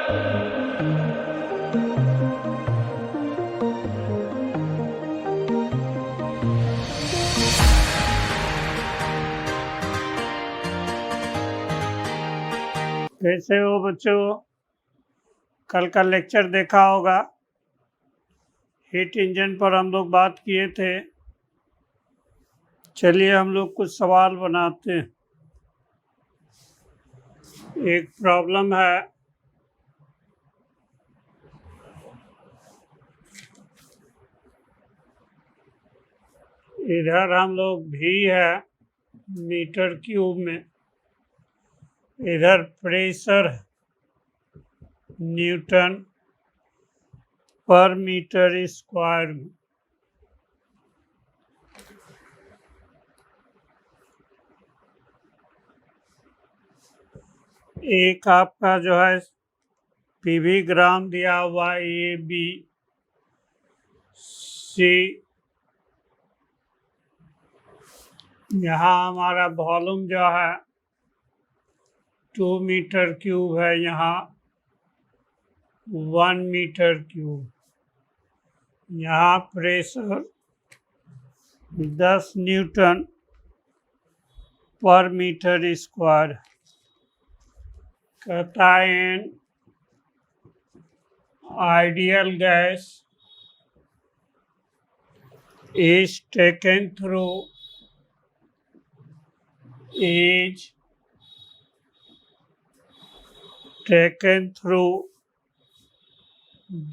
कैसे हो बच्चों? कल का लेक्चर देखा होगा। हीट इंजन पर हम लोग बात किए थे। चलिए हम लोग कुछ सवाल बनाते हैं। एक प्रॉब्लम है, इधर हम लोग भी है मीटर क्यूब में, इधर प्रेशर न्यूटन पर मीटर स्क्वायर में। एक आपका जो है पीवी ग्राम दिया हुआ ए बी सी, यहाँ हमारा वॉल्यूम जो है 2 मीटर क्यूब है, यहाँ 1 मीटर क्यूब, यहाँ प्रेशर 10 न्यूटन पर मीटर स्क्वायर। कहता है an ideal gas is taken through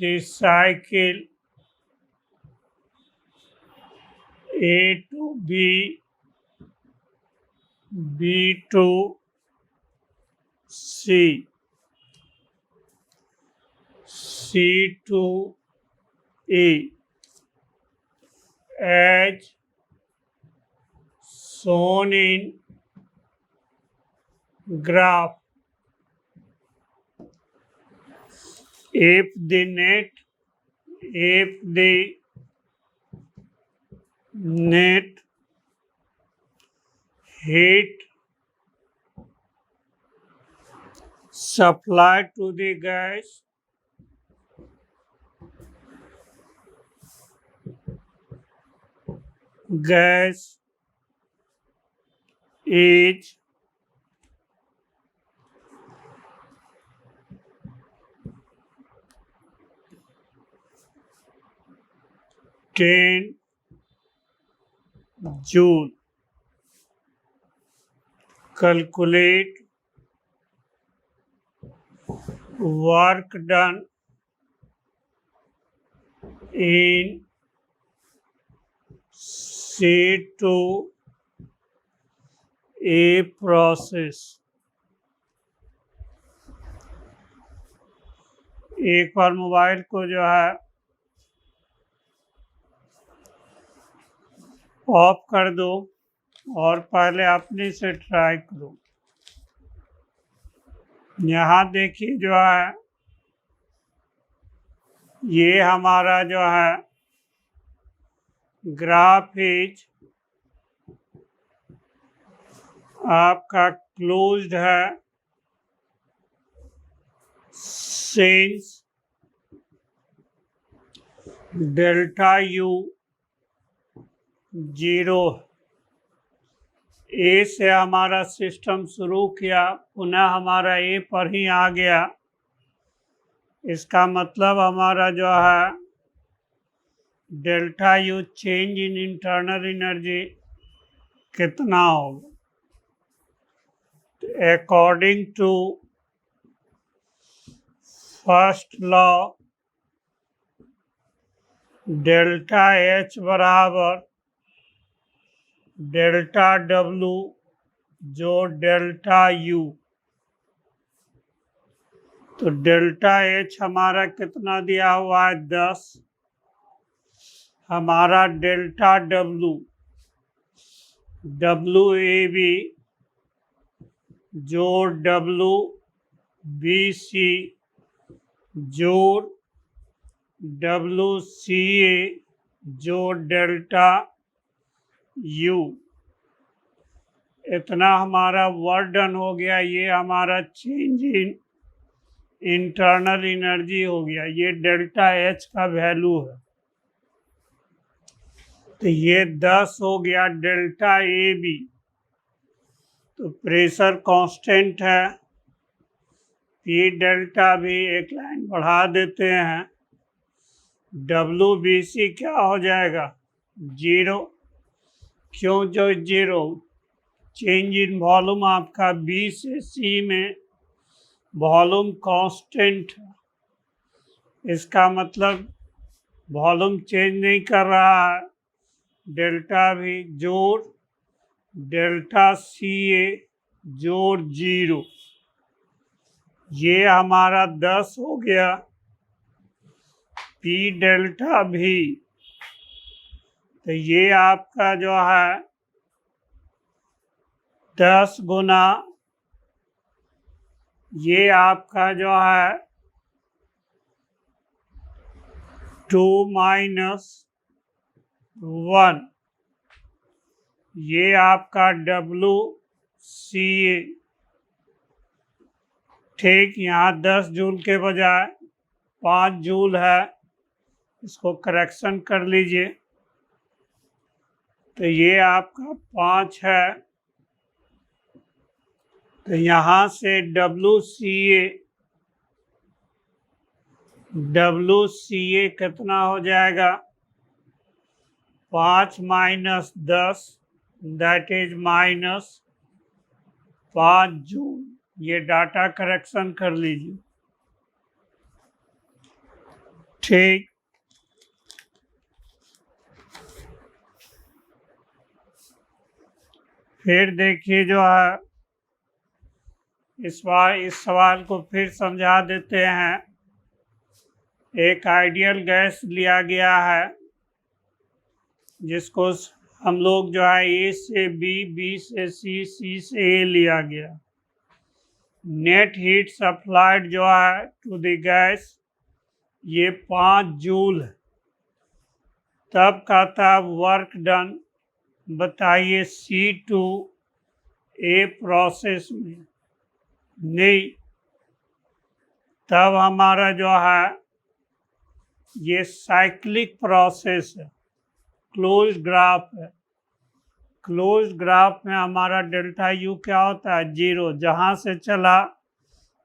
the cycle A to B, B to C, C to E, as shown in graph. If the net heat supplied to the gas is 10 joule. Calculate work done in C2A process. एक बार mobile को जो है of कर दो और पहले अपने से ट्राई करो। यहाँ देखिए जो है ये हमारा जो है ग्राफ इज आपका क्लोज्ड है सिंस डेल्टा यू 0। ए से हमारा सिस्टम शुरू किया, पुनः हमारा ए पर ही आ गया। इसका मतलब हमारा जो है delta U change in internal energy कितना होगा? According to first law delta H बराबर डेल्टा डब्लू जो डेल्टा यू। तो डेल्टा एच हमारा कितना दिया हुआ है 10, हमारा डेल्टा डब्लू ए बी जोड़ डब्लू बी सी जोड़ डब्लू सी ए जोड़ डेल्टा यू, इतना हमारा वर्क डन हो गया। ये हमारा चेंज इन इंटरनल एनर्जी हो गया, ये डेल्टा एच का वैल्यू है। तो ये 10 हो गया डेल्टा ए बी। तो प्रेशर कांस्टेंट है, पी डेल्टा भी एक लाइन बढ़ा देते हैं, डब्ल्यू बी सी क्या हो जाएगा 0। क्यों जो 0? चेंज इन वॉल्यूम आपका बी से सी में वॉल्यूम कांस्टेंट है, इसका मतलब वॉल्यूम चेंज नहीं कर रहा है। डेल्टा भी जोड़ डेल्टा सी ए जोड़ 0, ये हमारा 10 हो गया पी डेल्टा भी। तो ये आपका जो है 10 गुना ये आपका जो है 2 माइनस 1, ये आपका डब्ल्यू सी ए। ठीक, यहाँ 10 जूल के बजाय 5 जूल है, इसको करेक्शन कर लीजिए। तो ये आपका 5 है। तो यहाँ से डब्ल्यू सी ए कितना हो जाएगा 5 minus 10 that is minus 5 joule. ये डाटा करेक्शन कर लीजिए। ठीक, फिर देखिए जो है इस सवाल को फिर समझा देते हैं। एक आइडियल गैस लिया गया है जिसको हम लोग जो है ए से बी, बी से सी, सी से ए लिया गया। नेट हीट सप्लाइड जो है टू द गैस ये 5 जूल है। तब का तब वर्क डन बताइए C2 ए प्रोसेस में नहीं, तब हमारा जो है ये साइक्लिक प्रोसेस है, क्लोज ग्राफ है। क्लोज ग्राफ में हमारा डेल्टा यू क्या होता है 0, जहाँ से चला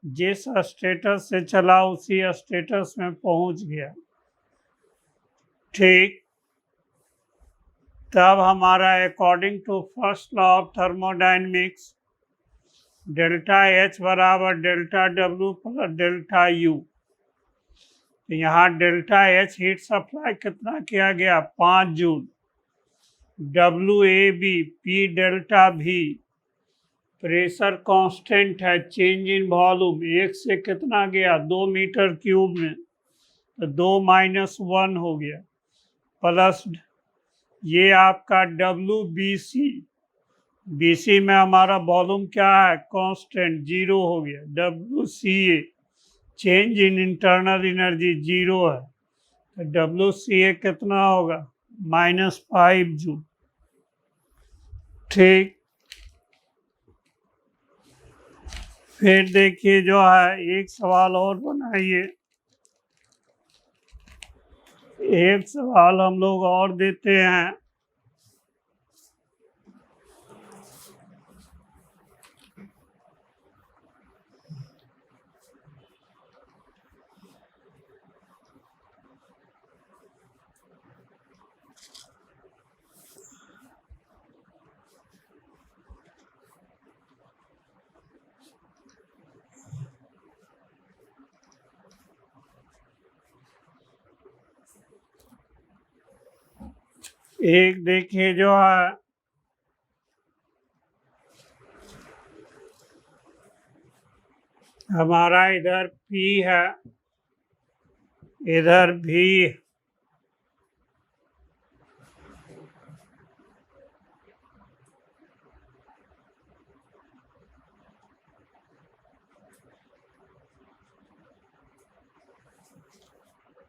जिस स्टेटस से चला उसी स्टेटस में पहुंच गया। ठीक, तब हमारा according to first law of thermodynamics delta H बराबर delta W plus delta U. यहाँ डेल्टा एच हीट सप्लाई कितना किया गया 5 joule, W A B P delta भी, प्रेशर कांस्टेंट है, चेंज इन वॉल्यूम 1 से कितना गया 2 मीटर क्यूब में, तो 2 माइनस 1 हो गया, प्लस ये आपका डब्ल्यू बी सी में हमारा वॉल्यूम क्या है कांस्टेंट 0 हो गया, W C A change in internal energy 0 है, तो डब्ल्यू सी ए कितना होगा -5 जूल। ठीक, फिर देखिए जो है एक सवाल और बनाइए। एक सवाल हम लोग और देते हैं। एक देखिए जो है हमारा इधर P है, इधर V,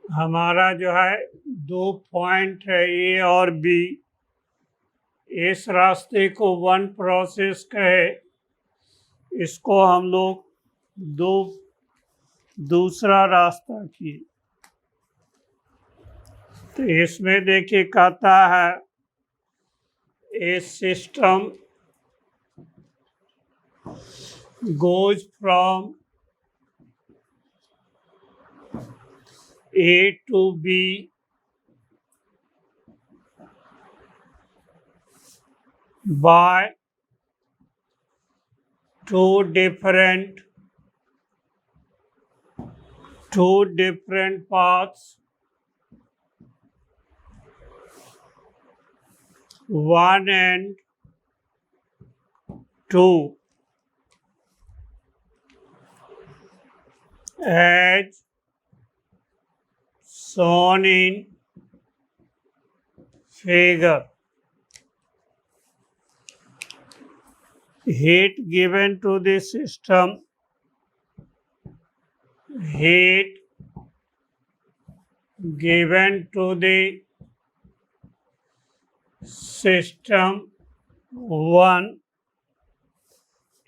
हमारा जो है 2 पॉइंट है A और B। इस रास्ते को 1 प्रोसेस कहे, इसको हम लोग 2 दूसरा रास्ता किए। तो इसमें देखिए कहता है ए system goes from A to B by two different paths, one and two, as shown in figure. Heat given to the system, heat given to the system 1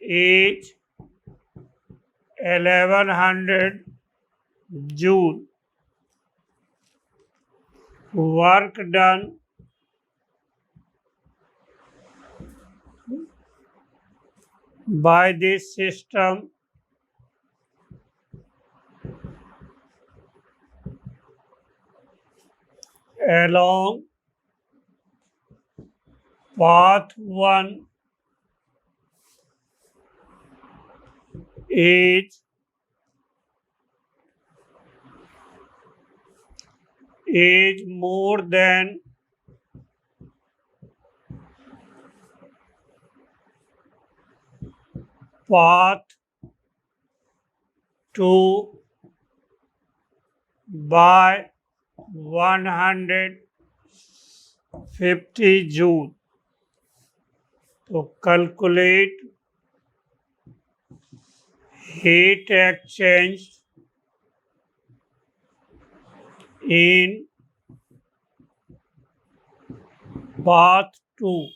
is 1100 joule. Work done by this system along path 1 is more than path 2 by 150 joule. तो calculate heat exchange in path 2.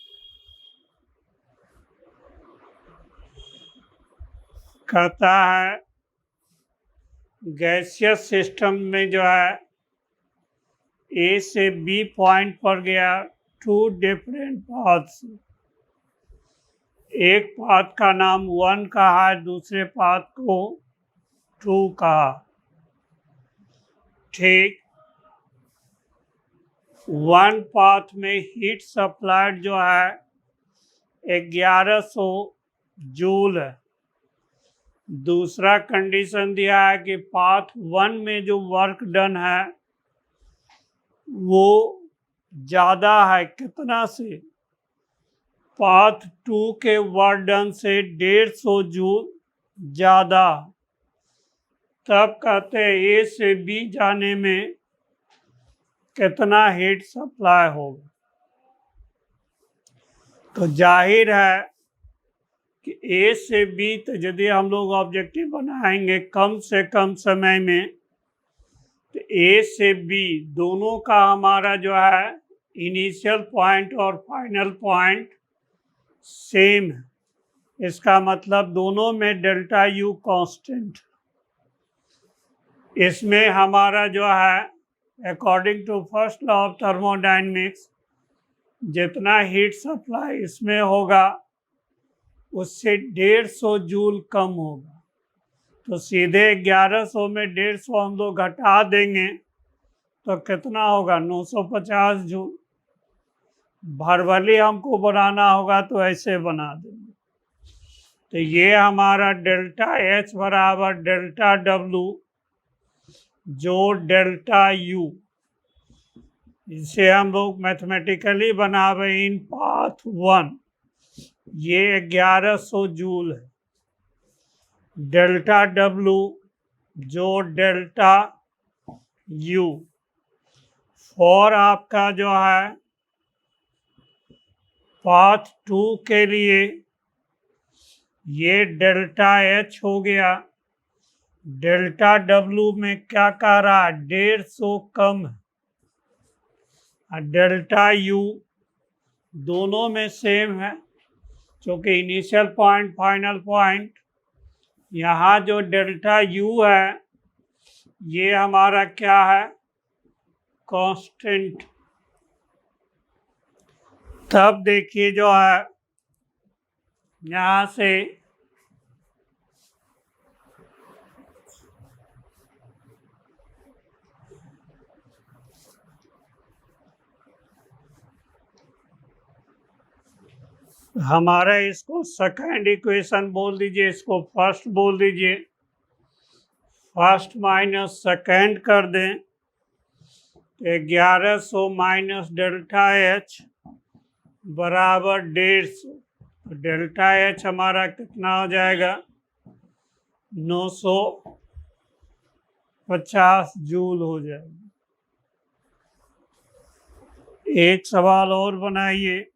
कहता है gaseous system में जो है ए से B point पर गया to different paths. एक पाथ का नाम 1 कहा, दूसरे पाथ को 2 कहा। ठीक, 1 पाथ में हीट सप्लाइड जो है 1100 जूल है। दूसरा कंडीशन दिया है कि पाथ 1 में जो वर्क डन है वो ज़्यादा है, कितना से? पाथ 2 के वर्क डन से 150 जूल ज़्यादा। तब कहते हैं ए से बी जाने में कितना हीट सप्लाई होगा। तो जाहिर है कि ए से बी, तो यदि हम लोग ऑब्जेक्टिव बनाएंगे कम से कम समय में, तो ए से बी दोनों का हमारा जो है इनिशियल पॉइंट और फाइनल पॉइंट सेम है। इसका मतलब दोनों में डेल्टा यू कांस्टेंट। इसमें हमारा जो है according to first law of thermodynamics जितना हीट सप्लाई इसमें होगा उससे 150 जूल कम होगा। तो सीधे 1100 में 150 हम लोग घटा देंगे तो कितना होगा? 950 जूल। भरवली हमको बनाना होगा तो ऐसे बना देंगे। तो ये हमारा डेल्टा एच बराबर डेल्टा डब्लू जो डेल्टा यू, इसे हम लोग मैथमेटिकली बनावे इन पाथ 1, ये 1100 जूल है। डेल्टा डब्लू जो डेल्टा यू, फॉर आपका जो है पाथ 2 के लिए ये डेल्टा एच हो गया। डेल्टा डब्लू में क्या कह रहा है? 150 कम है। डेल्टा यू दोनों में सेम है, क्योंकि इनिशियल पॉइंट फाइनल पॉइंट। यहाँ जो डेल्टा यू है ये हमारा क्या है, कांस्टेंट। तब देखिए जो है यहाँ से हमारा इसको सेकेंड इक्वेशन बोल दीजिए, इसको फर्स्ट बोल दीजिए। फर्स्ट माइनस सेकेंड कर दें तो 1100 माइनस डेल्टा एच बराबर 150। तो डेल्टा एच हमारा कितना हो जाएगा, 950 जूल हो जाएगा। एक सवाल और बनाइए।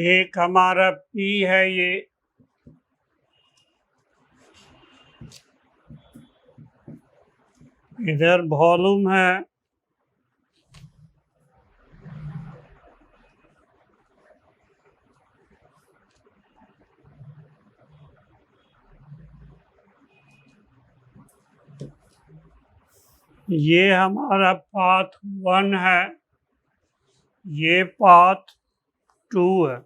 एक हमारा P है, ये इधर वॉल्यूम है, ये हमारा पाथ 1 है, ये पाथ 2 है।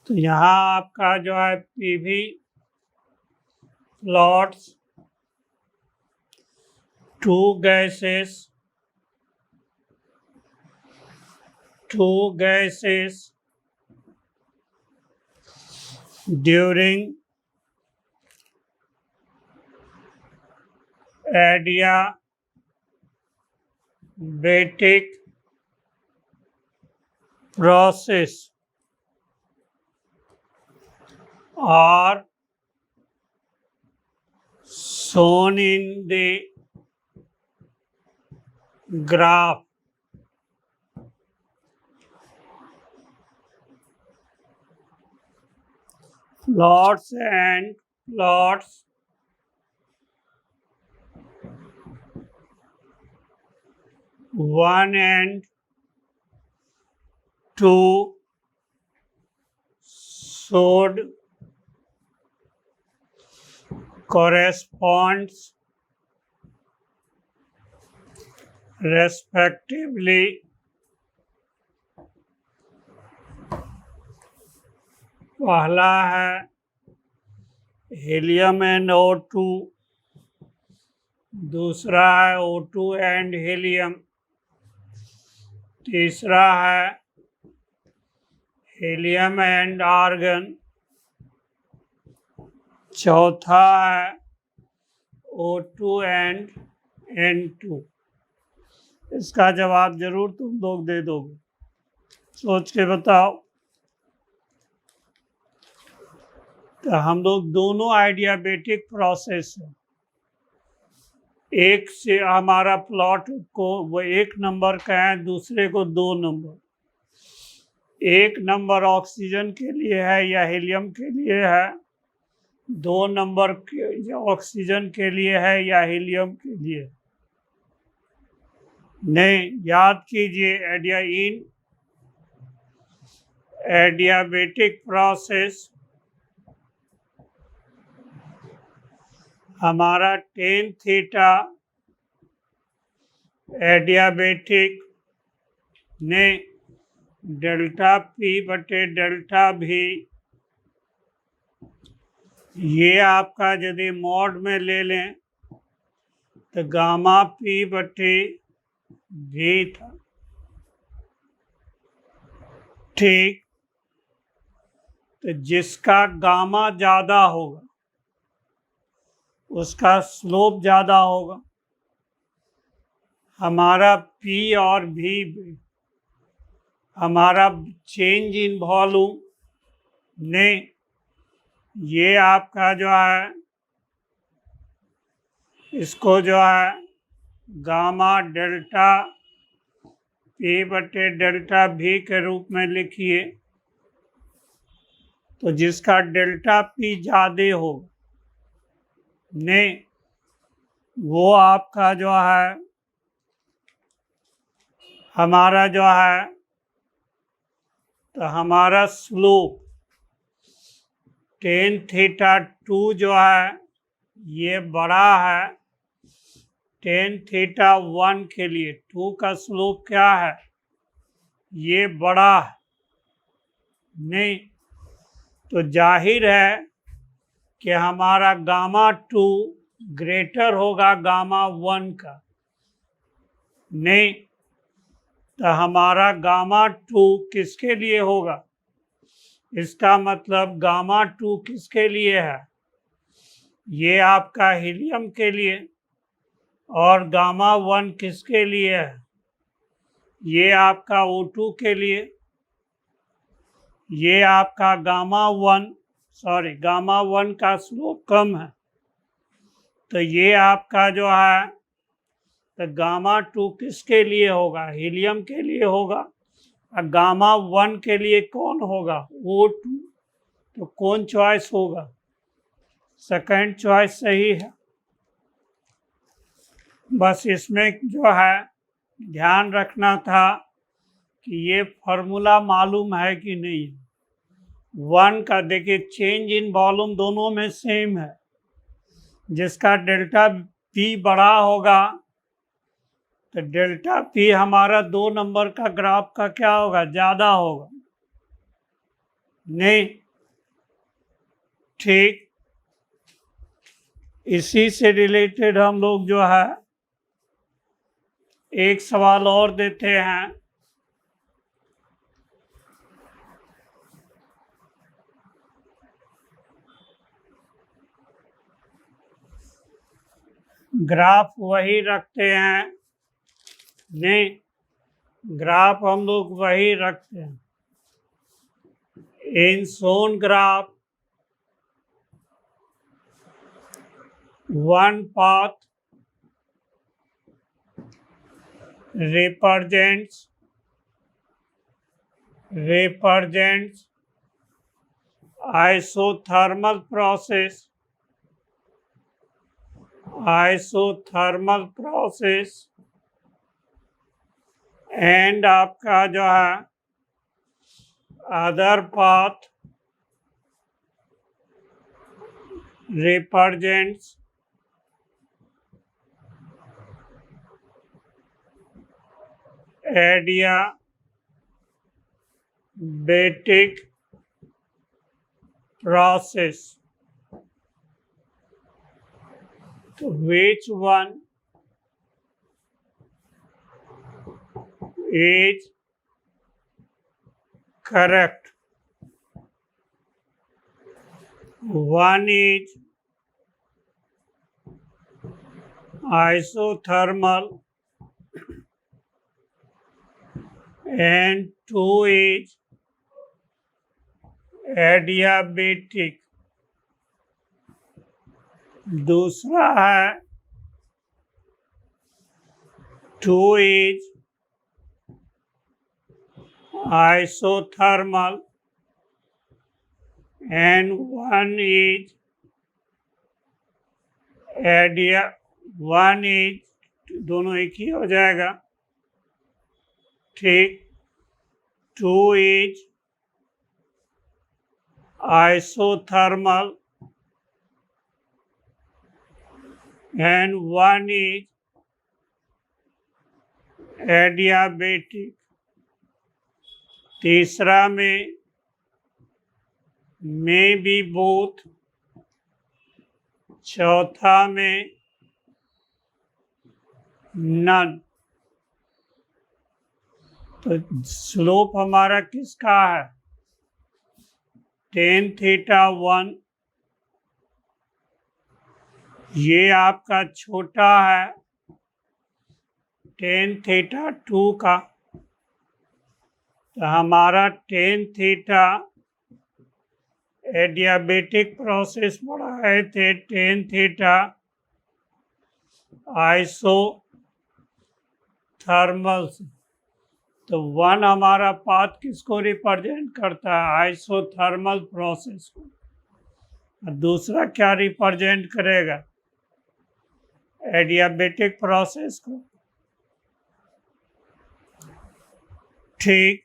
तो यहाँ आपका जो है PV plots, 2 gases during adiabatic process are shown in the graph. Plots 1 and 2 should corresponds respectively पहला है हीलियम एंड O2, दूसरा है O2 एंड हीलियम, तीसरा है हीलियम एंड आर्गन, चौथा है O2 एंड N2। इसका जवाब जरूर तुम लोग दे दोगे, सोच के बताओ। तो हम लोग दोनों आइडियाबेटिक प्रोसेस है, एक से हमारा प्लॉट को वो 1 नंबर का है, दूसरे को 2 नंबर। 1 नंबर ऑक्सीजन के लिए है या हीलियम के लिए है, 2 नंबर ऑक्सीजन के लिए है या हीलियम के लिए। नहीं, याद कीजिए, एडियाबेटिक प्रोसेस हमारा tan थीटा एडियाबेटिक ने डेल्टा P बटे डेल्टा V, ये आपका यदि मॉड में ले लें तो गामा P बटे V था। ठीक, तो जिसका गामा ज़्यादा होगा उसका स्लोप ज़्यादा होगा। हमारा P और V हमारा चेंज इन वॉल्यूम ने ये आपका जो है इसको जो है गामा डेल्टा पी बटे डेल्टा भी के रूप में लिखिए। तो जिसका डेल्टा पी ज़्यादा हो ने वो आपका जो है हमारा जो है तो हमारा स्लोप टेन थीटा 2 जो है ये बड़ा है टेन थीटा 1 के लिए। 2 का स्लोप क्या है, ये बड़ा है नहीं, तो जाहिर है कि हमारा गामा 2 ग्रेटर होगा गामा 1 का नहीं। तो हमारा गामा 2 किसके लिए होगा, इसका मतलब गामा 2 किसके लिए है, ये आपका हीलियम के लिए। और गामा 1 किसके लिए है, ये आपका O2 के लिए। ये आपका गामा 1 का स्लोप कम है, तो ये आपका जो है तो गामा 2 किसके लिए होगा, हीलियम के लिए होगा। और गामा 1 के लिए कौन होगा, O2। तो कौन चॉइस होगा, सेकंड चॉइस सही है। बस इसमें जो है ध्यान रखना था कि ये फॉर्मूला मालूम है कि नहीं। 1 का देखिए चेंज इन वॉल्यूम दोनों में सेम है, जिसका डेल्टा पी बड़ा होगा तो डेल्टा पी हमारा 2 नंबर का ग्राफ का क्या होगा, ज़्यादा होगा नहीं। ठीक, इसी से रिलेटेड हम लोग जो है एक सवाल और देते हैं। ग्राफ वही रखते हैं नहीं, ग्राफ हम लोग वही रखते हैं। इन shown graph one path represents isothermal process and आपका जो है other path represents adiabatic process। तो which one is correct? One is isothermal and 2 is adiabatic। दूसरा है 2 is isothermal and 1 is दोनों एक ही हो जाएगा ठीक। 2 is isothermal and 1 is adiabatic। तीसरा में बी बोथ, चौथा में नन। तो स्लोप हमारा किसका है, टेन थीटा 1, ये आपका छोटा है टेन थीटा 2 का। तो हमारा टेन थीटा एडियाबेटिक प्रोसेस पढ़ाए थे, टेन थीटा आइसोथर्मल। तो वन हमारा पाथ किसको रिप्रेजेंट करता है? आइसोथर्मल प्रोसेस को। दूसरा क्या रिप्रेजेंट करेगा? एडियाबेटिक प्रोसेस को। ठीक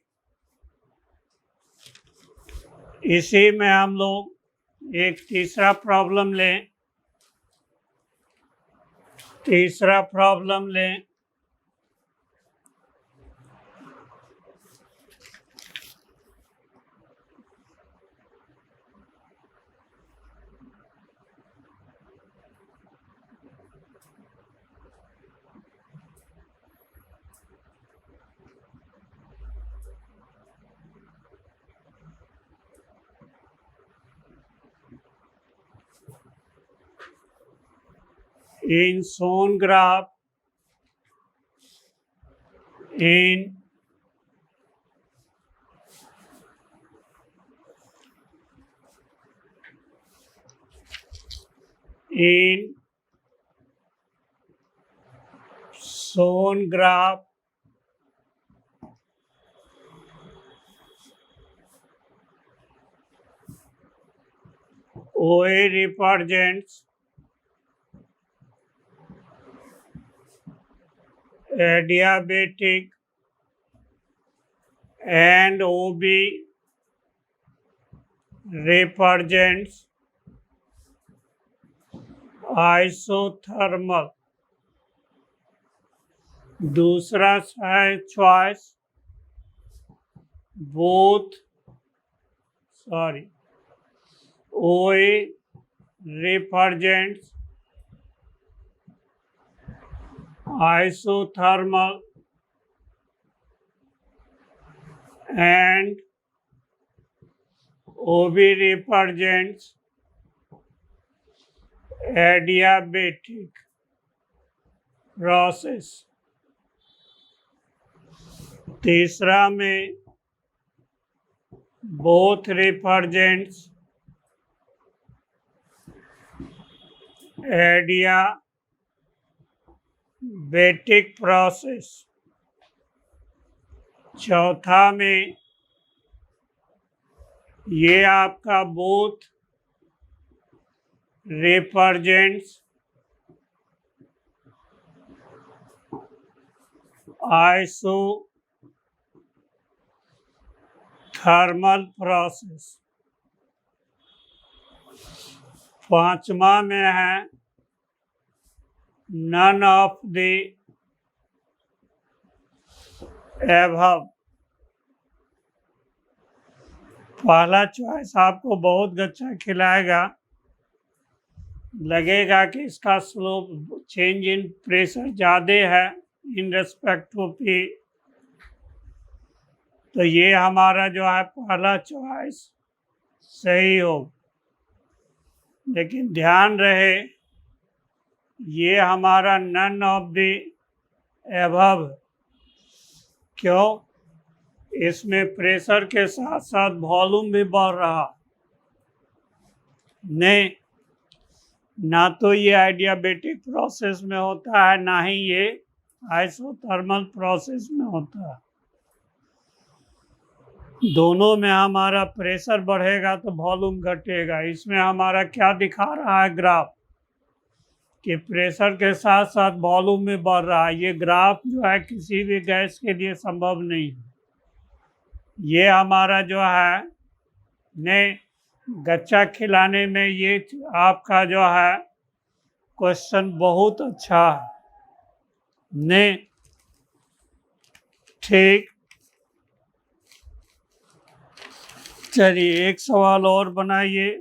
इसी में हम लोग एक तीसरा प्रॉब्लम लें। In shown graph, in shown graph, OA represents adiabatic and OB represents isothermal. दूसरा है choice OA represents isothermal and OB represents adiabatic process. तीसरा में both represents adiabatic process. चौथा में ये आपका both represents isothermal process. पांचवा में है none of the above. पहला चॉइस आपको बहुत अच्छा खिलाएगा, लगेगा कि इसका स्लोप चेंज इन प्रेशर ज़्यादा है इन रेस्पेक्ट टू पी। तो ये हमारा जो है पहला चॉइस सही हो, लेकिन ध्यान रहे ये हमारा नन ऑफ द एबव। क्यों? इसमें प्रेशर के साथ साथ वॉल्यूम भी बढ़ रहा नहीं। ना तो ये एडियाबेटिक प्रोसेस में होता है, ना ही ये आइसोथर्मल प्रोसेस में होता है। दोनों में हमारा प्रेशर बढ़ेगा तो वॉल्यूम घटेगा। इसमें हमारा क्या दिखा रहा है ग्राफ कि प्रेशर के साथ साथ वॉल्यूम में बढ़ रहा है। ये ग्राफ जो है किसी भी गैस के लिए संभव नहीं है। ये हमारा जो है ने गच्चा खिलाने में ये आपका जो है क्वेश्चन बहुत अच्छा है ने। ठीक, चलिए एक सवाल और बनाइए।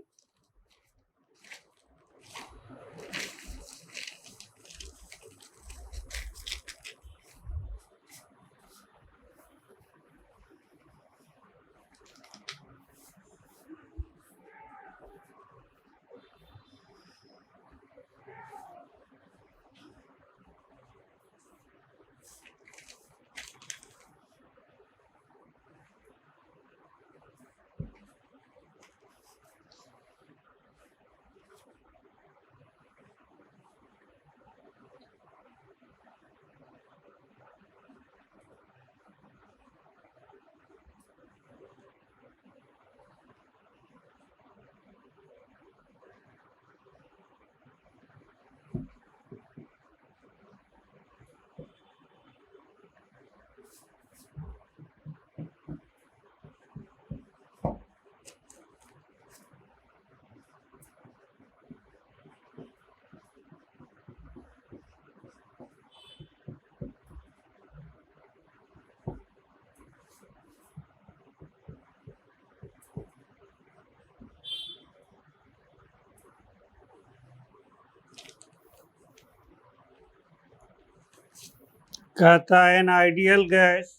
कहता है an ideal gas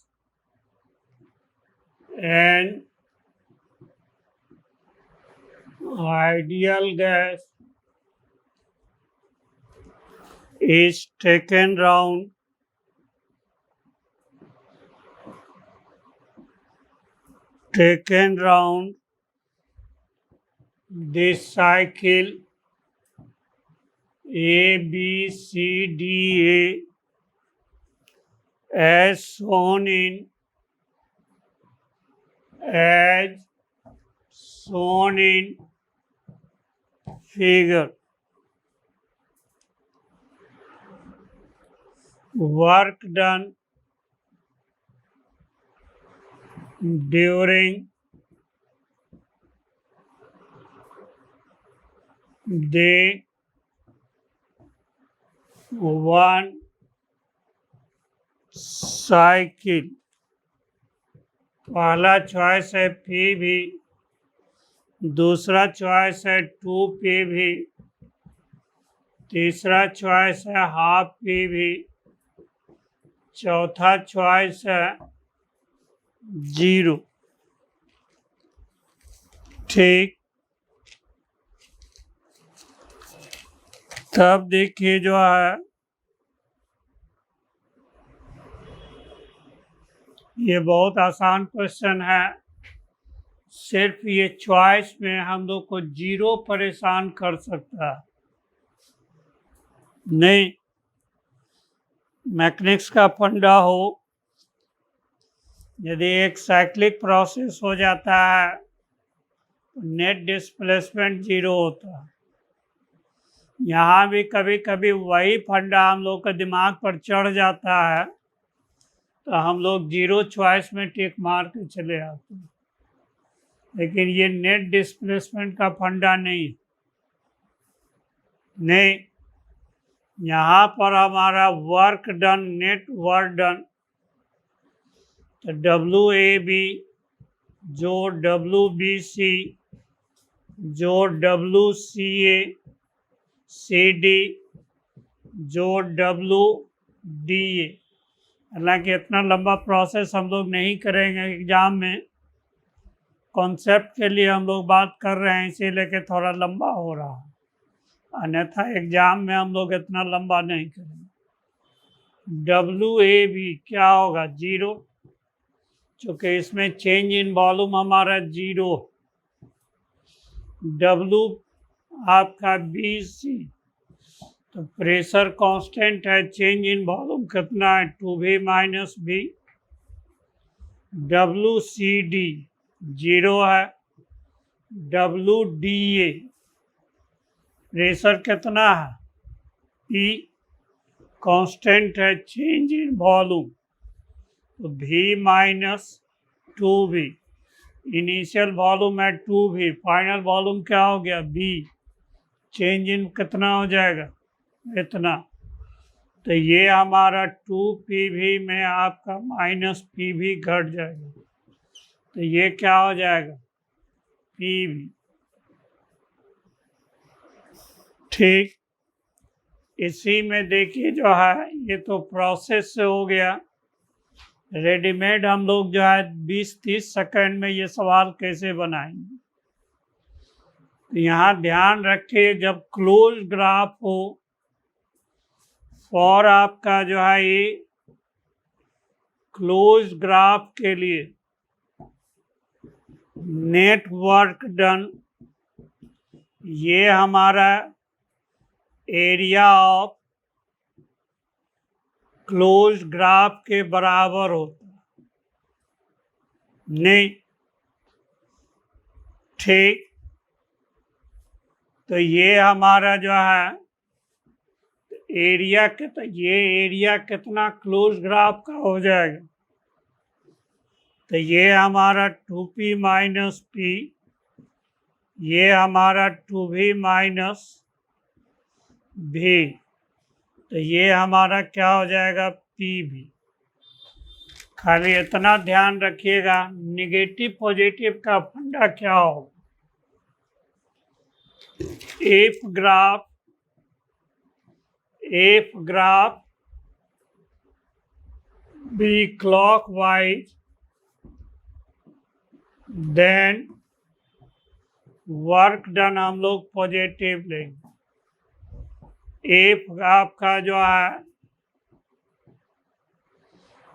is taken round this cycle A, B, C, D, A as shown in figure. Work done during the one cycle. पहला चॉइस है पी भी, दूसरा चॉइस है 2p भी, तीसरा चॉइस है हाफ p भी, चौथा चॉइस है 0। ठीक, तब देखिए जो है ये बहुत आसान क्वेश्चन है। सिर्फ ये चॉइस में हम लोग को 0 परेशान कर सकता है। नहीं, मैकेनिक्स का फंडा हो, यदि एक साइक्लिक प्रोसेस हो जाता है तो नेट डिस्प्लेसमेंट 0 होता है। यहाँ भी कभी कभी वही फंडा हम लोग का दिमाग पर चढ़ जाता है तो हम लोग 0 चॉइस में टिक मार के चले आते हैं, लेकिन ये नेट डिस्प्लेसमेंट का फंडा नहीं। यहाँ पर हमारा work done, net work done, तो WAB जो WBC जो WCA CD जो WDA। हालांकि इतना लंबा प्रोसेस हम लोग नहीं करेंगे एग्जाम में, कॉन्सेप्ट के लिए हम लोग बात कर रहे हैं इसीलिए कि थोड़ा लंबा हो रहा है, अन्यथा एग्जाम में हम लोग इतना लंबा नहीं करेंगे। WAB क्या होगा? 0, चूँकि इसमें चेंज इन वॉल्यूम हमारा 0। W आपका BC, तो प्रेशर कांस्टेंट है, चेंज इन वॉल्यूम कितना है? 2V minus V। WCD 0 है। WDA प्रेशर कितना है? P कांस्टेंट है, चेंज इन वॉल्यूम, तो V minus 2V। Initial volume है 2V, फाइनल वॉल्यूम क्या हो गया? V। चेंज इन कितना हो जाएगा? इतना। तो ये हमारा 2PV में आपका माइनस PV घट जाएगा, तो ये क्या हो जाएगा? PV। ठीक, इसी में देखिए जो है ये तो प्रोसेस से हो गया। रेडीमेड हम लोग जो है 20-30 सेकंड में ये सवाल कैसे बनाएंगे। तो यहाँ ध्यान रखिए, जब क्लोज ग्राफ हो और आपका जो है ये क्लोज ग्राफ के लिए नेटवर्क डन, ये हमारा एरिया ऑफ क्लोज ग्राफ के बराबर होता है। नहीं, ठीक, तो ये हमारा जो है एरिया ये एरिया कितना क्लोज ग्राफ का हो जाएगा? तो ये हमारा 2P माइनस P, ये हमारा 2V माइनस V, तो ये हमारा क्या हो जाएगा? PV। खाली इतना ध्यान रखिएगा, निगेटिव पॉजिटिव का फंडा क्या होगा? If graph be clockwise, then work done हम लोग पॉजिटिव लेंगे। इफ आपका जो है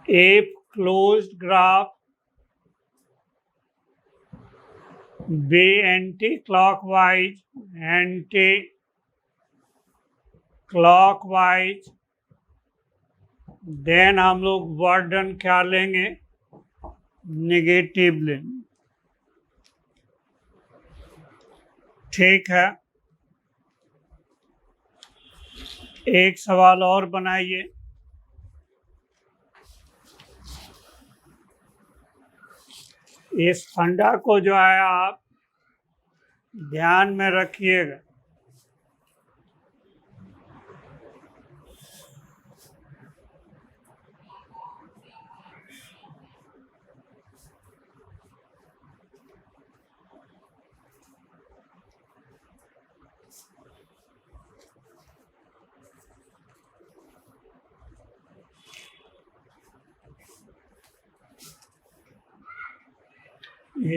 if closed graph be anti clockwise, then हम लोग वर्क डन क्या लेंगे, नेगेटिव लेंगे। ठीक है, एक सवाल और बनाइए। इस फंडा को जो है आप ध्यान में रखिएगा।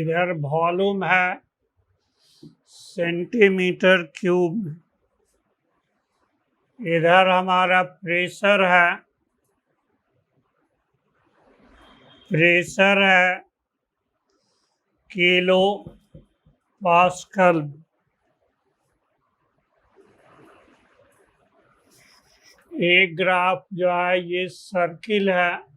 इधर वॉल्यूम है सेंटीमीटर क्यूब में, इधर हमारा प्रेशर है किलो पास्कल। एक ग्राफ जो है ये सर्किल है,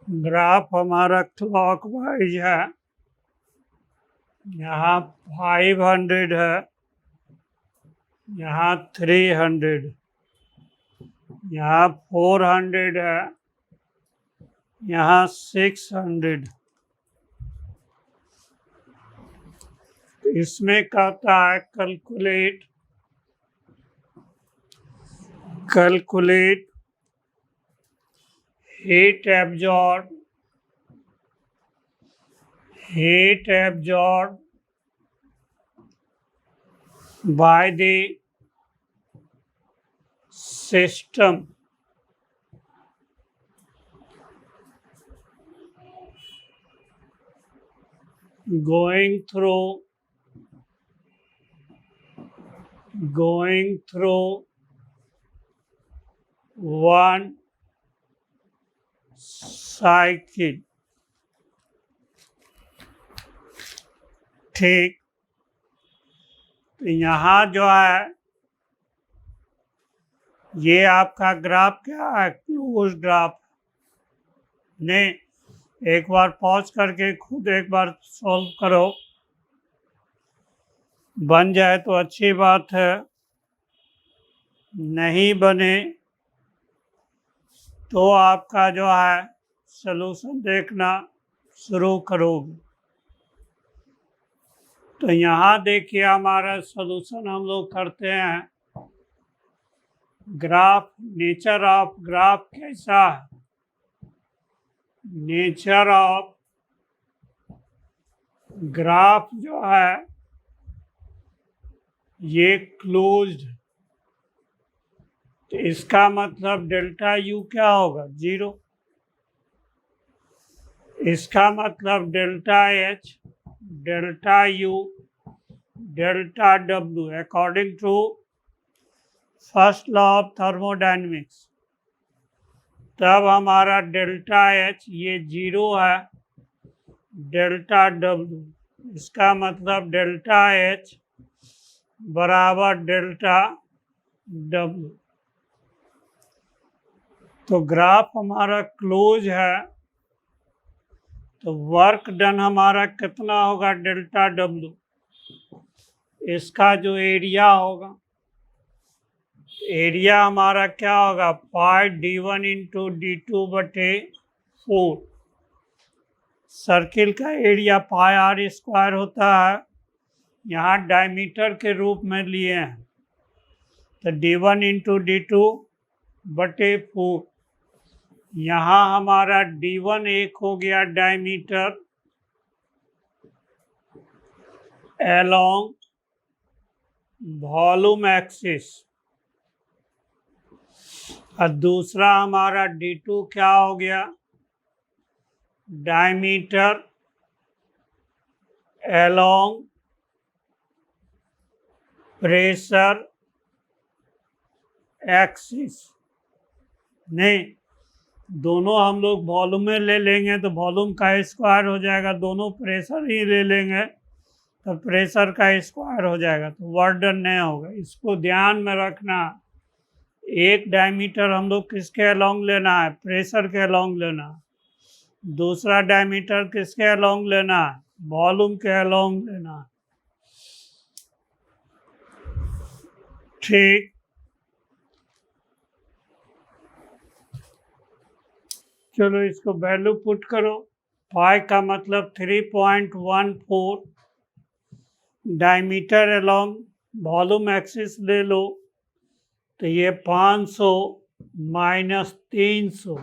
ग्राफ हमारा क्लॉकवाइज है। यहाँ 500 है, यहाँ 300, यहाँ 400 है, यहाँ 600। इसमें कहता है calculate heat absorbed by the system going through one cycle. ठीक, तो यहाँ जो है ये आपका ग्राफ क्या है, क्लोज ग्राफ। नहीं, एक बार पॉज करके खुद एक बार सॉल्व करो, बन जाए तो अच्छी बात है, नहीं बने तो आपका जो है सलूशन देखना शुरू करोगे। तो यहाँ देखिए हमारा सलूशन हम लोग करते हैं। ग्राफ, नेचर ऑफ ग्राफ कैसा है, नेचर ऑफ ग्राफ जो है ये क्लोज्ड, तो इसका मतलब डेल्टा यू क्या होगा, 0। इसका मतलब delta H, delta U, delta W according to first law of thermodynamics. तब हमारा डेल्टा एच ये 0 है, डेल्टा डब्ल्यू, इसका मतलब डेल्टा एच बराबर डेल्टा डब्ल्यू। तो ग्राफ हमारा क्लोज है, तो वर्क डन हमारा कितना होगा, डेल्टा डब्ल्यू। इसका जो एरिया होगा, एरिया हमारा क्या होगा, पाई d1 इंटू d2/4। सर्किल का एरिया पाई r स्क्वायर होता है, यहाँ डायमीटर के रूप में लिए हैं, तो d1 इंटू d2/4। यहाँ हमारा D1 एक हो गया डायमीटर along वॉल्यूम एक्सिस, और दूसरा हमारा D2 क्या हो गया, डायमीटर along प्रेशर एक्सिस। नहीं, दोनों हम लोग वॉल्यूम में ले लेंगे तो वॉल्यूम का स्क्वायर हो जाएगा, दोनों प्रेशर ही ले लेंगे तो प्रेशर का स्क्वायर हो जाएगा, तो वर्डन नहीं होगा। इसको ध्यान में रखना। एक डायमीटर हम लोग किसके अलोंग लेना है, प्रेशर के अलोंग लेना है। दूसरा डायमीटर किसके अलोंग लेना है, वॉल्यूम के अलोंग लेना है। ठीक, चलो इसको वैल्यू पुट करो। पाई का मतलब 3.14, डायमीटर अलोंग वॉल्यूम एक्सिस ले लो तो ये 500 माइनस 300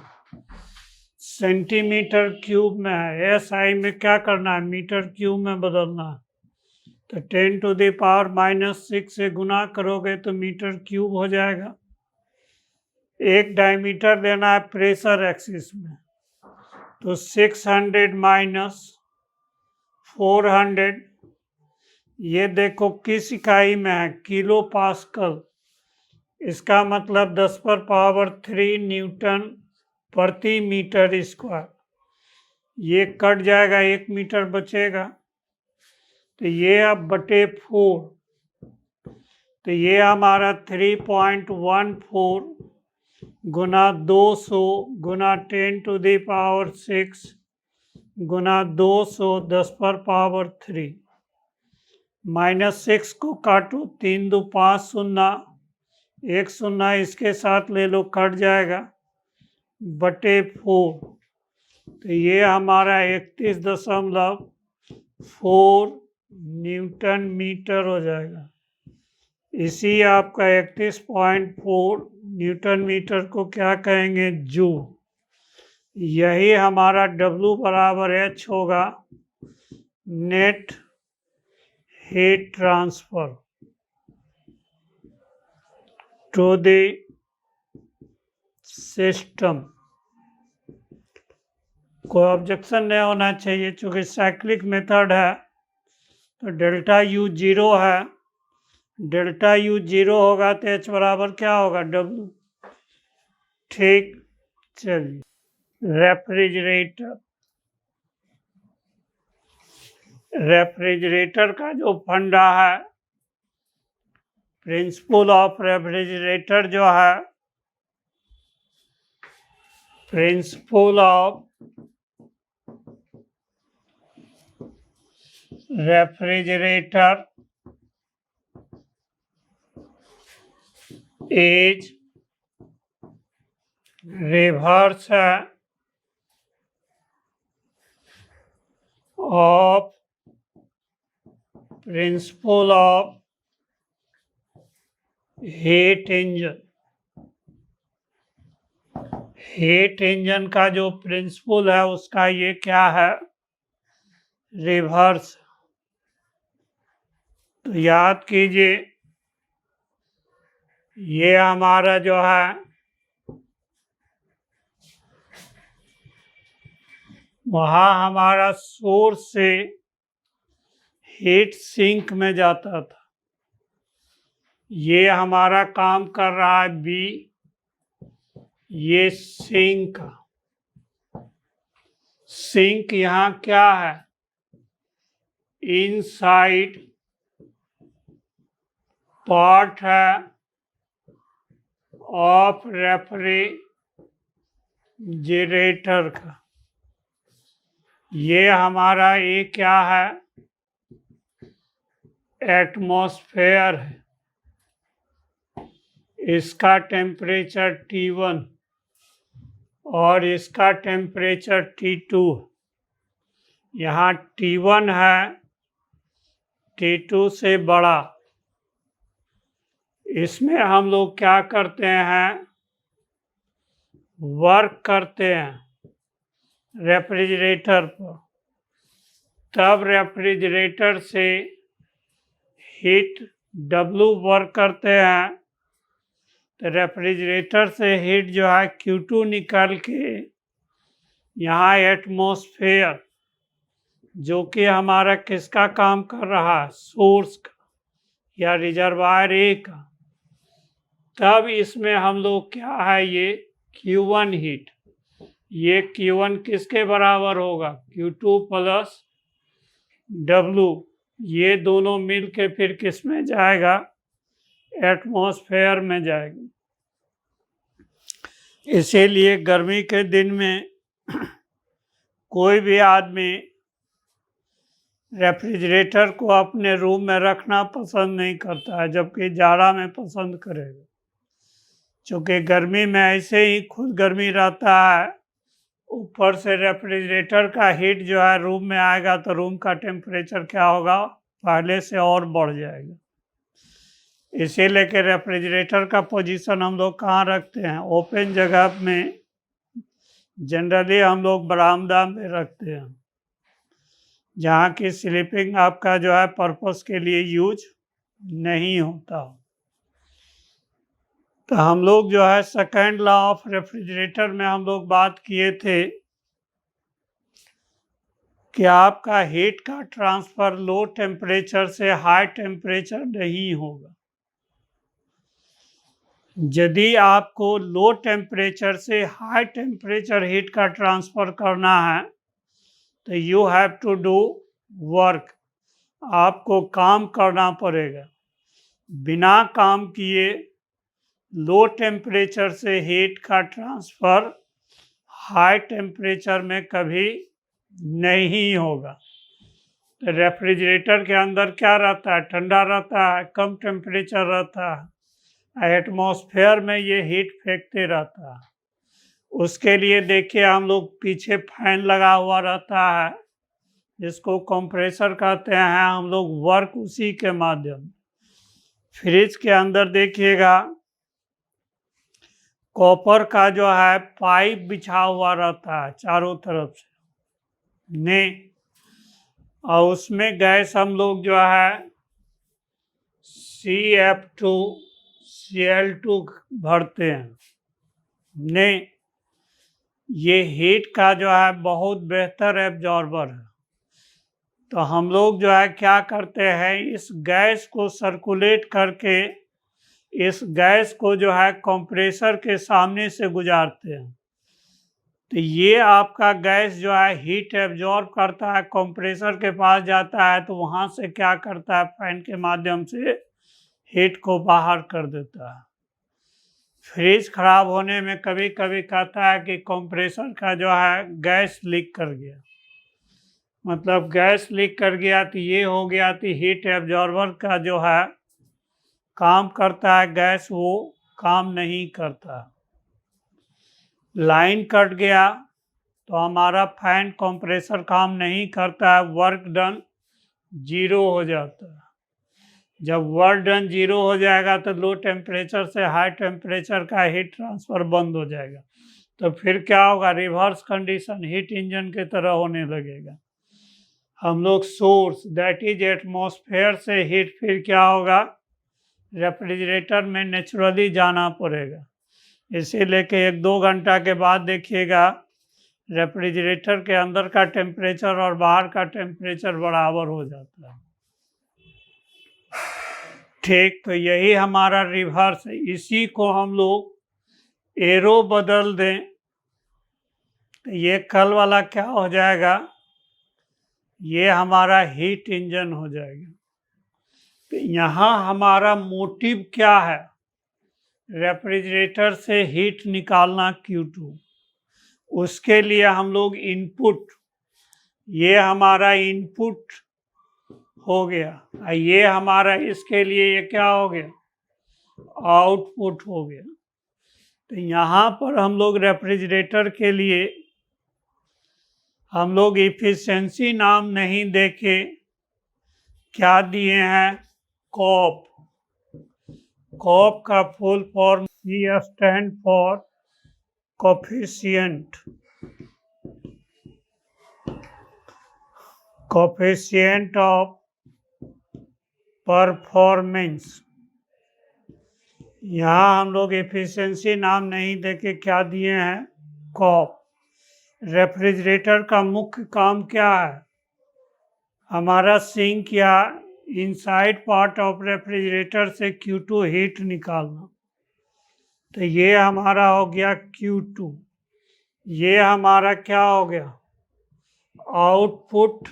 सेंटीमीटर क्यूब में है। SI में क्या करना है, मीटर क्यूब में बदलना है, तो 10⁻⁻6 से गुना करोगे तो मीटर क्यूब हो जाएगा। एक डायमीटर लेना है प्रेशर एक्सिस में, तो 600 माइनस 400, ये देखो किस इकाई में है, किलो पास्कल। इसका मतलब 10⁻³ न्यूटन प्रति मीटर स्क्वायर। ये कट जाएगा, 1 मीटर बचेगा, तो ये अब बटे 4, तो ये हमारा 3.14 गुना 200 गुना 10⁻6 गुना 200 10⁻³ -6 को काटो, 3 2 5 0, 1 0 इसके साथ ले लो, कट जाएगा, बटे 4, तो ये हमारा 31.4 न्यूटन मीटर हो जाएगा। इसी आपका 31.4 न्यूटन मीटर को क्या कहेंगे, जूल। यही हमारा W बराबर H होगा, net heat transfer to the system. कोई ऑब्जेक्शन नहीं होना चाहिए, चूँकि साइक्लिक मेथड है तो डेल्टा U 0 है, डेल्टा U 0 होगा तो H बराबर क्या होगा, W। ठीक, चलिए, रेफ्रिजरेटर। रेफ्रिजरेटर का जो फंडा है, प्रिंसिपल ऑफ रेफ्रिजरेटर जो है, principle of refrigerator is reverse of principle of heat engine। Heat engine का जो प्रिंसिपल है उसका ये क्या है, रिवर्स। तो याद कीजिए, ये हमारा जो है वहाँ हमारा सोर्स से हीट सिंक में जाता था, ये हमारा काम कर रहा है B, ये सिंक। सिंक यहाँ क्या है, इनसाइड पार्ट है ऑफ रेफ्रिजरेटर का। ये हमारा ये क्या है, एटमॉस्फेयर है, इसका टेम्परेचर T1 और इसका टेम्परेचर T2। यहाँ T1 है T2 से बड़ा। इसमें हम लोग क्या करते हैं, वर्क करते हैं रेफ्रिजरेटर पर, तब रेफ्रिजरेटर से हीट W वर्क करते हैं, तो रेफ्रिजरेटर से हीट जो है Q2 निकल के यहाँ एटमॉस्फेयर, जो कि हमारा किसका काम कर रहा है, सोर्स का या रिजर्वायर ए का, तब इसमें हम लोग क्या है, ये Q1 हीट, ये Q1 किसके बराबर होगा, Q2 प्लस W, ये दोनों मिल के फिर किस में जाएगा, एटमॉस्फेयर में जाएगा। इसीलिए गर्मी के दिन में कोई भी आदमी रेफ्रिजरेटर को अपने रूम में रखना पसंद नहीं करता है, जबकि जाड़ा में पसंद करेगा, क्योंकि गर्मी में ऐसे ही खुद गर्मी रहता है, ऊपर से रेफ्रिजरेटर का हीट जो है रूम में आएगा तो रूम का टेम्परेचर क्या होगा, पहले से और बढ़ जाएगा। इसीलिए कि रेफ्रिजरेटर का पोजीशन हम लोग कहाँ रखते हैं, ओपन जगह में, जनरली हम लोग बरामदा में रखते हैं, जहाँ की स्लीपिंग आपका जो है पर्पस के लिए यूज नहीं होता। तो हम लोग जो है सेकेंड लॉ ऑफ रेफ्रिजरेटर में हम लोग बात किए थे कि आपका हीट का ट्रांसफर लो टेम्परेचर से हाई टेम्परेचर नहीं होगा। यदि आपको लो टेम्परेचर से हाई टेम्परेचर हीट का ट्रांसफ़र करना है तो you have to do work, आपको काम करना पड़ेगा। बिना काम किए लो टेम्परेचर से हीट का ट्रांसफ़र हाई टेम्परेचर में कभी नहीं होगा। तो रेफ्रिजरेटर के अंदर क्या रहता है, ठंडा रहता है, कम टेम्परेचर रहता है, एटमॉस्फेयर में ये हीट फेंकते रहता है। उसके लिए देखिए हम लोग पीछे फैन लगा हुआ रहता है, जिसको कंप्रेसर कहते हैं, हम लोग वर्क उसी के माध्यम। फ्रिज के अंदर देखिएगा कॉपर का जो है पाइप बिछा हुआ रहता है चारों तरफ से ने, और उसमें गैस हम लोग जो है CF2 Cl2 भरते हैं ने। ये हीट का जो है बहुत बेहतर एब्जॉर्बर है। तो हम लोग जो है क्या करते हैं, इस गैस को सर्कुलेट करके इस गैस को जो है कंप्रेसर के सामने से गुजारते हैं। तो ये आपका गैस जो है हीट एब्जॉर्ब करता है, कंप्रेसर के पास जाता है, तो वहाँ से क्या करता है, फैन के माध्यम से हीट को बाहर कर देता है। फ्रिज खराब होने में कभी कभी कहता है कि कंप्रेसर का जो है गैस लीक कर गया, मतलब गैस लीक कर गया तो ये हो गया कि हीट एब्जॉर्बर का जो है काम करता है, गैस वो काम नहीं करता। लाइन कट गया तो हमारा फैन कंप्रेसर काम नहीं करता है, वर्क डन जीरो हो जाता है। जब वर्क डन जीरो हो जाएगा तो लो टेम्परेचर से हाई टेम्परेचर का हीट ट्रांसफ़र बंद हो जाएगा। तो फिर क्या होगा, रिवर्स कंडीशन हीट इंजन की तरह होने लगेगा। हम लोग सोर्स दैट इज एटमॉस्फेयर से हीट फिर क्या होगा, रेफ्रिजरेटर में नेचुरली जाना पड़ेगा। इसीलिए कि 1-2 घंटा के बाद देखिएगा रेफ्रिजरेटर के अंदर का टेम्परेचर और बाहर का टेम्परेचर बराबर हो जाता है। ठीक, तो यही हमारा रिवर्स है। इसी को हम लोग एरो बदल दें तो ये कल वाला क्या हो जाएगा, ये हमारा हीट इंजन हो जाएगा। तो यहाँ हमारा मोटिव क्या है, रेफ्रिजरेटर से हीट निकालना Q2। उसके लिए हम लोग इनपुट, ये हमारा इनपुट हो गया, ये हमारा इसके लिए ये क्या हो गया, आउटपुट हो गया। तो यहाँ पर हम लोग रेफ्रिजरेटर के लिए हम लोग इफिशिएंसी नाम नहीं देके क्या दिए हैं, कॉप। कॉप का full form C stand for coefficient of performance. यहाँ हम लोग एफिशिएंसी नाम नहीं देके क्या दिए हैं, कॉप। रेफ्रिजरेटर का मुख्य काम क्या है, हमारा सिंक या इनसाइड पार्ट ऑफ रेफ्रिजरेटर से Q2 हीट निकालना। तो ये हमारा हो गया Q2। ये हमारा क्या हो गया, आउटपुट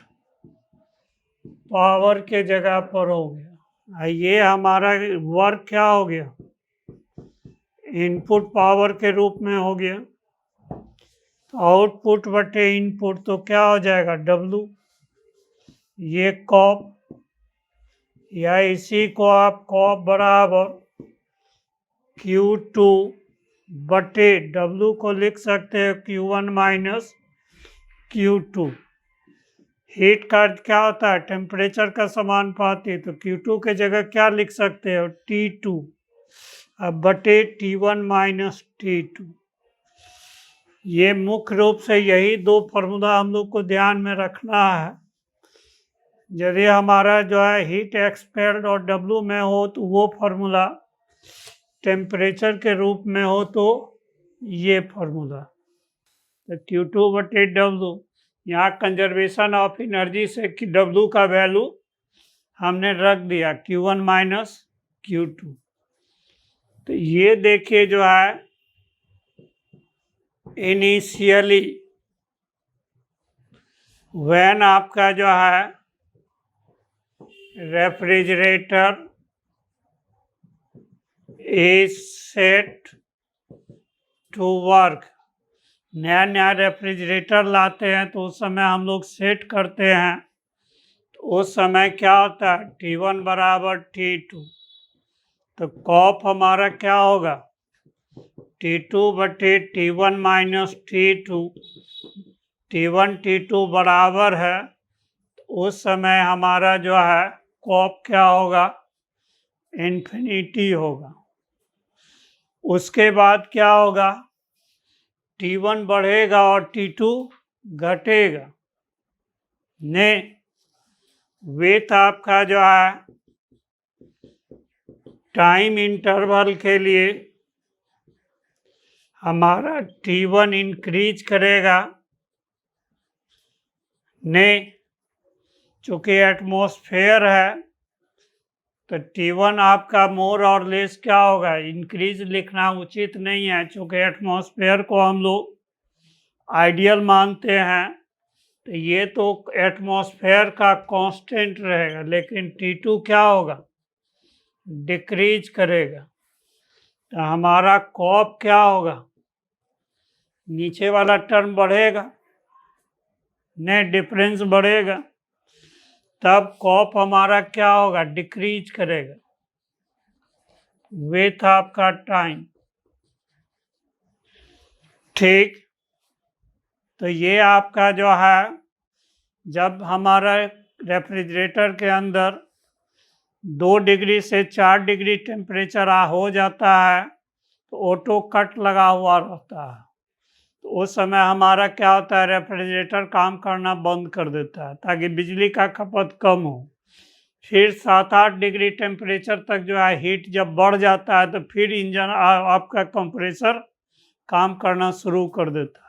पावर के जगह पर हो गया। ये हमारा वर्क क्या हो गया, इनपुट पावर के रूप में हो गया। तो आउटपुट बटे इनपुट तो क्या हो जाएगा, W। ये कॉप, या इसी को आप कॉप बराबर Q2 बटे W को लिख सकते हो Q1 माइनस Q2। हीट का क्या होता है, टेम्परेचर का समानुपाती, तो Q2 के जगह क्या लिख सकते हो, T2। अब बटे T1 माइनस T2। ये मुख्य रूप से यही दो फार्मूला हम लोग को ध्यान में रखना है। यदि हमारा जो है हीट एक्सपेल्ड और W में हो तो वो फार्मूला, टेम्परेचर के रूप में हो तो ये फार्मूला। तो Q2 बटे W, यहाँ कंजर्वेशन ऑफ एनर्जी से कि W का वैल्यू हमने रख दिया Q1 माइनस Q2। तो ये देखिए जो है इनिशियली व्हेन आपका जो है refrigerator is set to work, नया नया रेफ्रिजरेटर लाते हैं तो उस समय हम लोग सेट करते हैं, तो उस समय क्या होता है, T1 बराबर T2। तो कॉप हमारा क्या होगा, T2 बटे T1 minus T2। T1 T2 बराबर है, तो उस समय हमारा जो है कॉप क्या होगा, इन्फिनिटी होगा। उसके बाद क्या होगा, T1 बढ़ेगा और T2 घटेगा। ने विथ आपका जो है टाइम इंटरवल के लिए हमारा T1 इंक्रीज करेगा। ने चूँकि एटमॉस्फेयर है तो T1 आपका मोर और लेस क्या होगा, इंक्रीज लिखना उचित नहीं है, चूँकि एटमॉस्फेयर को हम लोग आइडियल मानते हैं, तो ये तो एटमॉस्फेयर का कांस्टेंट रहेगा, लेकिन T2 क्या होगा, डिक्रीज करेगा। तो हमारा कॉप क्या होगा, नीचे वाला टर्म बढ़ेगा, ने डिफरेंस बढ़ेगा, तब कॉप हमारा क्या होगा, डिक्रीज करेगा विथ आपका टाइम। ठीक, तो ये आपका जो है जब हमारा रेफ्रिजरेटर के अंदर 2 डिग्री से 4 डिग्री टेम्परेचर हो जाता है तो ऑटो कट लगा हुआ रहता है, तो उस समय हमारा क्या होता है, रेफ्रिजरेटर काम करना बंद कर देता है ताकि बिजली का खपत कम हो। फिर 7-8 डिग्री टेम्परेचर तक जो है हीट जब बढ़ जाता है तो फिर इंजन आपका कंप्रेसर काम करना शुरू कर देता है।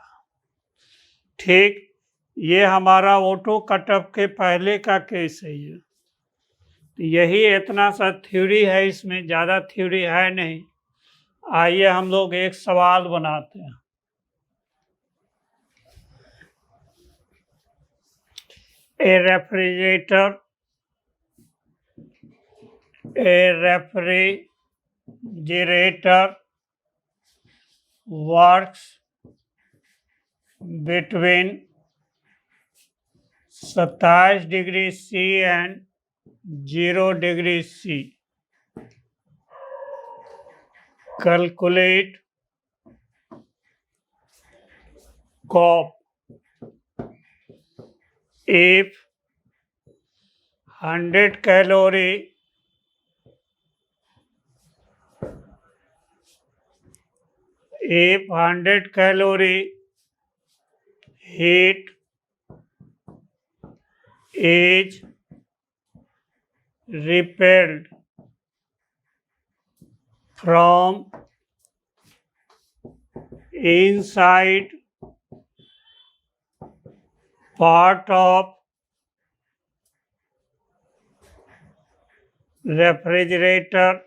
ठीक, ये हमारा ऑटो कटअप के पहले का केस है। ये तो यही इतना सा थ्योरी है, इसमें ज़्यादा थ्योरी है नहीं। आइए हम लोग एक सवाल बनाते हैं। A refrigerator works between 27 degree C and 0 degree C. Calculate COP if 100 calorie if 100 calorie heat is repelled from inside part of refrigerator,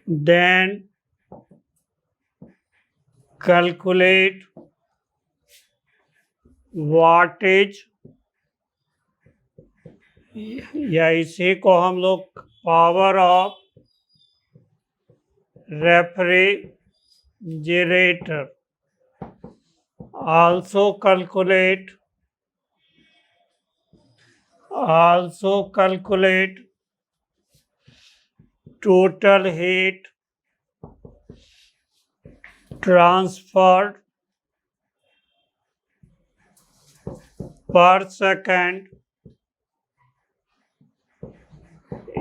then calculate wattage, या इसी को हम लोग power of refrigerator, also calculate total heat transferred per second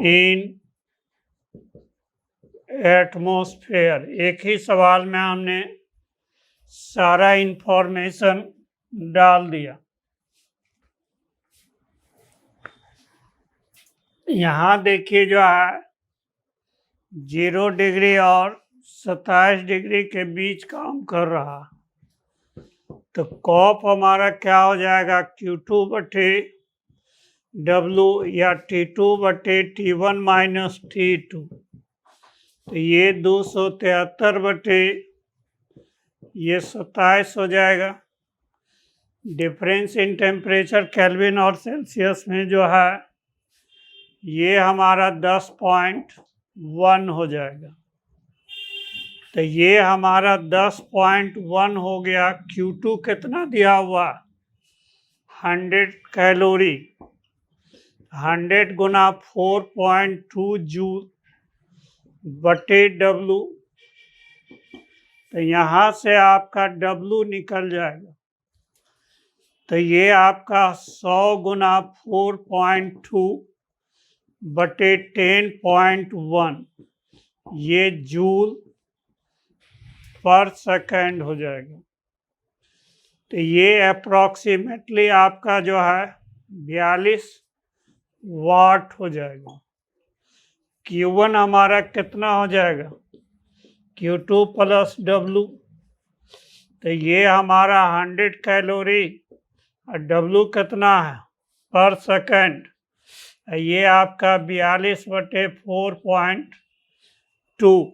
in atmosphere. एक ही सवाल में हमने सारा इंफॉर्मेशन डाल दिया। यहाँ देखिए जो है 0 डिग्री और 27 डिग्री के बीच काम कर रहा, तो कॉप हमारा क्या हो जाएगा, Q2 बटे W या T2 बटे T1 माइनस T2, तो ये 273 बटे ये 27 हो जाएगा। डिफरेंस इन टेम्परेचर केल्विन और सेल्सियस में जो है ये हमारा 10.1 हो जाएगा, तो ये हमारा 10.1 हो गया। Q2 कितना दिया हुआ, 100 कैलोरी, 100 गुना 4.2 जूल बटे W, तो यहाँ से आपका W निकल जाएगा, तो ये आपका 100 गुना 4.2 बटे 10.1 ये जूल पर सेकेंड हो जाएगा, तो ये अप्रॉक्सीमेटली आपका जो है 42 वाट हो जाएगा। Q1 हमारा कितना हो जाएगा, Q2 प्लस W, तो ये हमारा 100 कैलोरी और W कितना है पर सेकेंड, ये आपका 42 बटे 4.2,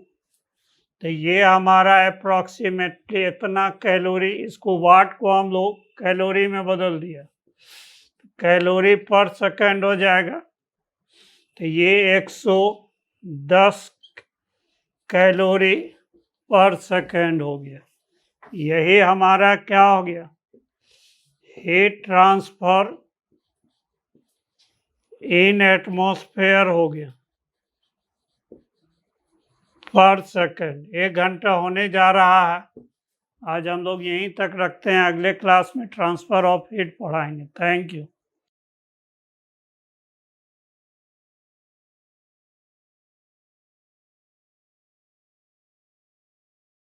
तो ये हमारा अप्रॉक्सीमेटली इतना कैलोरी, इसको वाट को हम लोग कैलोरी में बदल दिया, कैलोरी पर सेकेंड हो जाएगा, तो ये 110 कैलोरी पर सेकेंड हो गया। यही हमारा क्या हो गया, हीट ट्रांसफर इन एटमॉस्फेयर हो गया पर सेकेंड। 1 घंटा होने जा रहा है, आज हम लोग यहीं तक रखते हैं, अगले क्लास में ट्रांसफर ऑफ हीट पढ़ाएंगे। Thank you.